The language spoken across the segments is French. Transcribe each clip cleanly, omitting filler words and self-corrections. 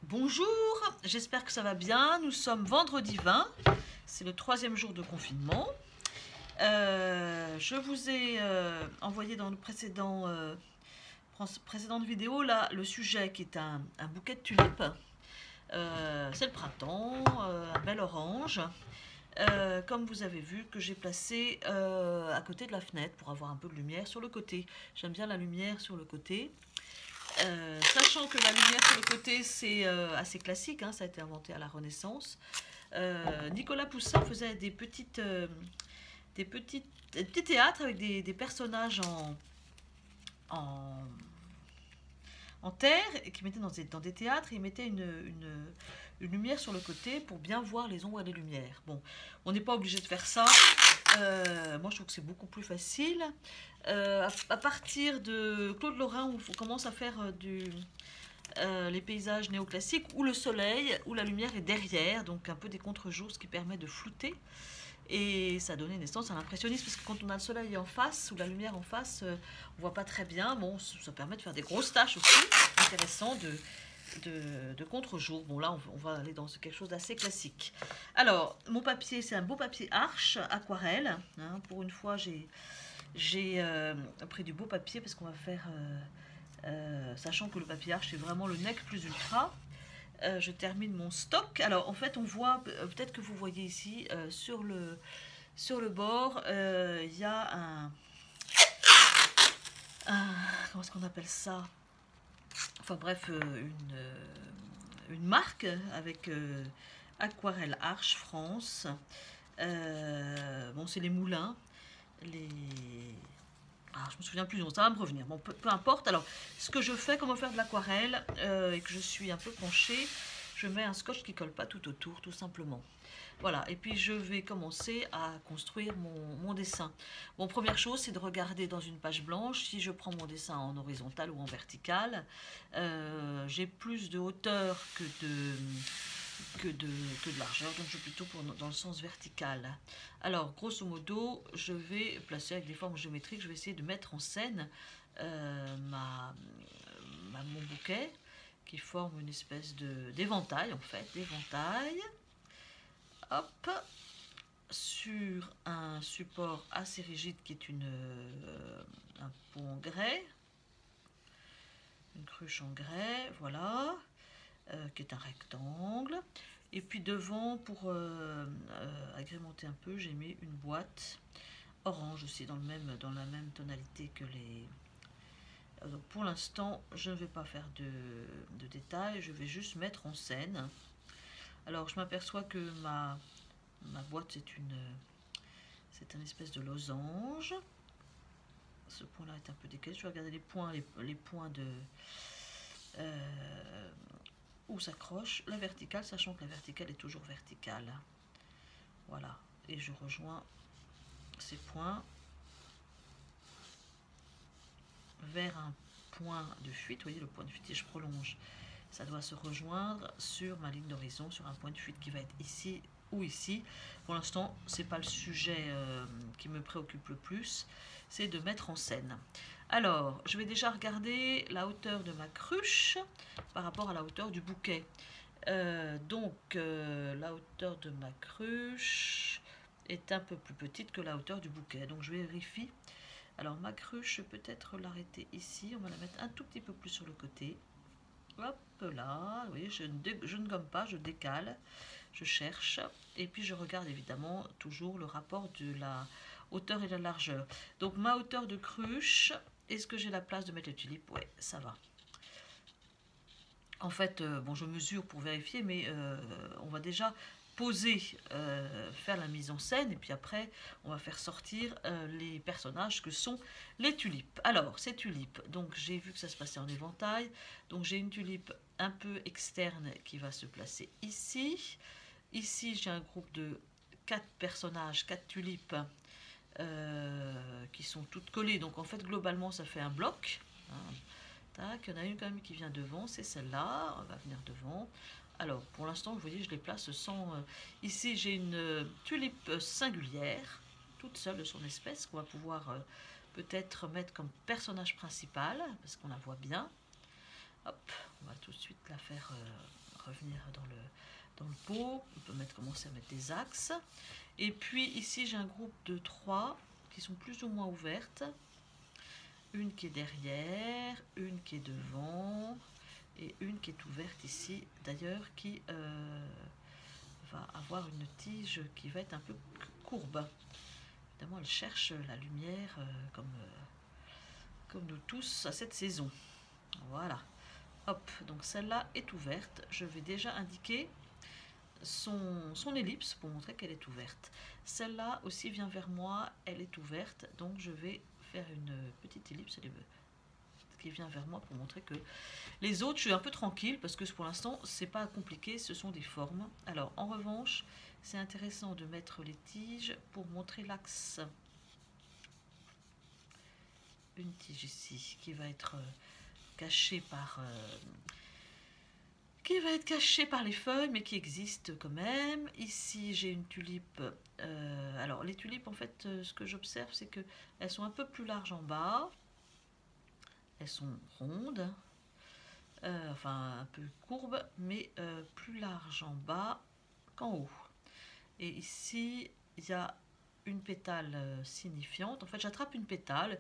Bonjour, j'espère que ça va bien. Nous sommes vendredi 20, c'est le 3e jour de confinement. Je vous ai envoyé dans le précédente vidéo là, le sujet qui est un bouquet de tulipes. C'est le printemps, un bel orange. Comme vous avez vu, que j'ai placé à côté de la fenêtre pour avoir un peu de lumière sur le côté. J'aime bien la lumière sur le côté. Sachant que la lumière sur le côté c'est assez classique, hein, ça a été inventé à la Renaissance. Nicolas Poussin faisait des petits théâtres avec des personnages en, en terre et qui mettaient dans des théâtres, et ils mettaient une lumière sur le côté pour bien voir les ombres et les lumières. Bon, on n'est pas obligé de faire ça. Moi je trouve que c'est beaucoup plus facile. À partir de Claude Lorrain, où on commence à faire les paysages néoclassiques, où le soleil, où la lumière est derrière, donc un peu des contre-jours, ce qui permet de flouter. Et ça donnait naissance à l'impressionnisme, parce que quand on a le soleil en face, ou la lumière en face, on voit pas très bien. Bon, ça permet de faire des grosses taches aussi, intéressant de contre-jour. Bon, là, on va aller dans quelque chose d'assez classique. Alors, mon papier, c'est un beau papier Arches, aquarelle. Hein, pour une fois, j'ai pris du beau papier, parce qu'on va faire... sachant que le papier Arches, c'est vraiment le nec plus ultra. Je termine mon stock. Alors, en fait, on voit, peut-être que vous voyez ici, sur le bord, il y a comment est-ce qu'on appelle ça? Enfin bref, une marque avec Aquarelle Arches France. Bon, c'est les moulins. Je me souviens plus, ça va me revenir. Bon, peu importe. Alors, ce que je fais, comment faire de l'aquarelle, et que je suis un peu penchée, je mets un scotch qui colle pas tout autour, tout simplement. Voilà, et puis je vais commencer à construire mon dessin. Bon, première chose, c'est de regarder dans une page blanche si je prends mon dessin en horizontal ou en vertical. J'ai plus de hauteur que de largeur, donc je vais plutôt dans le sens vertical. Alors, grosso modo, je vais placer avec des formes géométriques, je vais essayer de mettre en scène mon bouquet, qui forme une espèce d'éventail, en fait, d'éventail. Hop, sur un support assez rigide qui est un pot en grès, une cruche en grès, voilà, qui est un rectangle. Et puis devant, pour agrémenter un peu, j'ai mis une boîte orange aussi, dans la même tonalité que les... Donc pour l'instant, je ne vais pas faire de détails, je vais juste mettre en scène. Alors je m'aperçois que ma boîte, c'est un espèce de losange. Ce point-là est un peu décalé. Je vais regarder les points où s'accroche la verticale, sachant que la verticale est toujours verticale. Voilà. Et je rejoins ces points vers un point de fuite. Vous voyez le point de fuite, et je prolonge. Ça doit se rejoindre sur ma ligne d'horizon, sur un point de fuite qui va être ici ou ici. Pour l'instant, c'est pas le sujet qui me préoccupe le plus, c'est de mettre en scène. Alors, je vais déjà regarder la hauteur de ma cruche par rapport à la hauteur du bouquet. La hauteur de ma cruche est un peu plus petite que la hauteur du bouquet. Donc, je vérifie. Alors, ma cruche, je peux peut-être l'arrêter ici. On va la mettre un tout petit peu plus sur le côté. Hop là, vous voyez, je ne gomme pas, je décale, je cherche, et puis je regarde évidemment toujours le rapport de la hauteur et de la largeur. Donc ma hauteur de cruche, est-ce que j'ai la place de mettre les tulipes? Ouais, ça va. En fait, bon, je mesure pour vérifier, mais on va déjà poser, faire la mise en scène, et puis après on va faire sortir les personnages que sont les tulipes. Alors ces tulipes, donc j'ai vu que ça se passait en éventail, donc j'ai une tulipe un peu externe qui va se placer ici. Ici j'ai un groupe de 4 personnages, 4 tulipes qui sont toutes collées, donc en fait globalement ça fait un bloc, hein. Tac, il y en a une quand même qui vient devant, c'est celle-là, elle va venir devant. Alors, pour l'instant, vous voyez, je les place sans... ici, j'ai une tulipe singulière, toute seule de son espèce, qu'on va pouvoir peut-être mettre comme personnage principal, parce qu'on la voit bien. Hop, on va tout de suite la faire revenir dans le pot. On peut commencer à mettre des axes. Et puis ici j'ai un groupe de 3 qui sont plus ou moins ouvertes. Une qui est derrière, une qui est devant et une qui est ouverte ici d'ailleurs qui va avoir une tige qui va être un peu courbe. Évidemment elle cherche la lumière comme nous tous à cette saison. Voilà. Hop, donc celle-là est ouverte. Je vais déjà indiquer son ellipse pour montrer qu'elle est ouverte. Celle-là aussi vient vers moi, elle est ouverte, donc je vais faire une petite ellipse qui vient vers moi pour montrer que les autres, je suis un peu tranquille parce que pour l'instant, c'est pas compliqué, ce sont des formes. Alors, en revanche, c'est intéressant de mettre les tiges pour montrer l'axe. Une tige ici qui va être cachée par les feuilles, mais qui existe quand même. Ici, j'ai une tulipe. Alors, les tulipes, en fait, ce que j'observe, c'est qu'elles sont un peu plus larges en bas. Elles sont rondes. Enfin, un peu courbes, mais plus larges en bas qu'en haut. Et ici, il y a une pétale signifiante. En fait, j'attrape une pétale,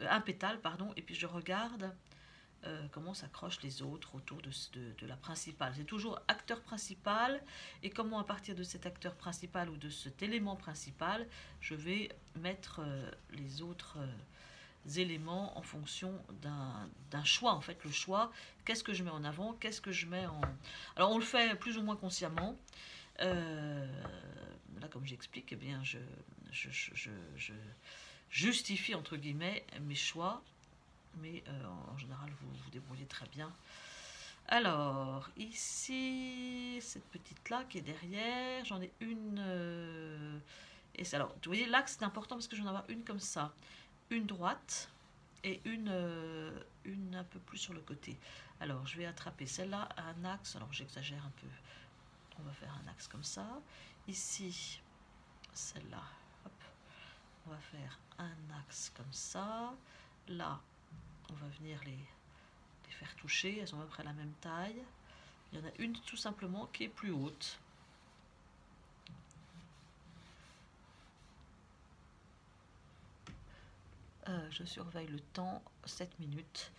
un pétale, pardon, et puis je regarde comment s'accrochent les autres autour de la principale. C'est toujours acteur principal et comment à partir de cet acteur principal ou de cet élément principal, je vais mettre les autres éléments en fonction d'un choix. En fait, le choix, qu'est-ce que je mets en avant, qu'est-ce que je mets en... Alors on le fait plus ou moins consciemment. Là, comme j'explique, eh bien, je justifie entre guillemets mes choix, mais en général vous vous débrouillez très bien. Alors ici cette petite là qui est derrière, j'en ai une et alors vous voyez l'axe c'est important parce que je vais en avoir une comme ça, une droite et une un peu plus sur le côté. Alors je vais attraper celle-là à un axe, alors j'exagère un peu, on va faire un axe comme ça. Ici celle-là, on va faire un axe comme ça. Là on va venir les faire toucher, elles sont à peu près la même taille. Il y en a une tout simplement qui est plus haute. Je surveille le temps, 7 minutes.